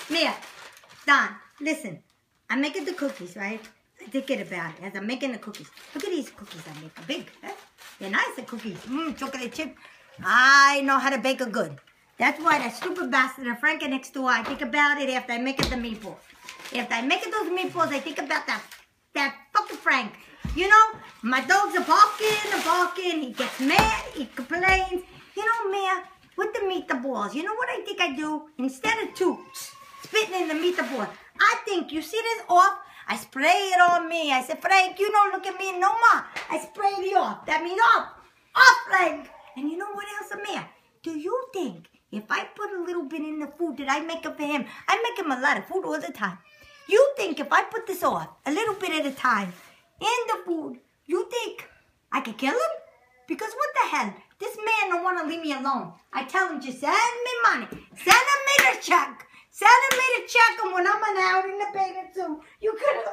Mia, Don, listen. I'm making the cookies, right? I thinking about it as I'm making the cookies. Look at these cookies I make. Big, huh? They're nice, the cookies. Chocolate chip. I know how to bake a good. That's why that stupid bastard of Frankie next door, I think about it after I make it the meatballs. After I make it those meatballs, I think about that fucking Frank. You know, my dogs are barking. He gets mad. He complains. You know, Mia, with the meatballs, you know what I think I do? Instead of spitting in the meatballs, I think, you see this off? I spray it on me. I said, Frank, you don't look at me no more. I spray it off. That means off. Off, Frank. And you know what else, Mia? Do you think if I put a little bit in the food that I make up for him, I make him a lot of food all the time. You think if I put this off a little bit at a time in the food, you think I could kill him? Because what the hell? This man don't want to leave me alone. I tell him, just send me money. Send me the check. Send me the check, and when I'm out in the bathing suit, you could have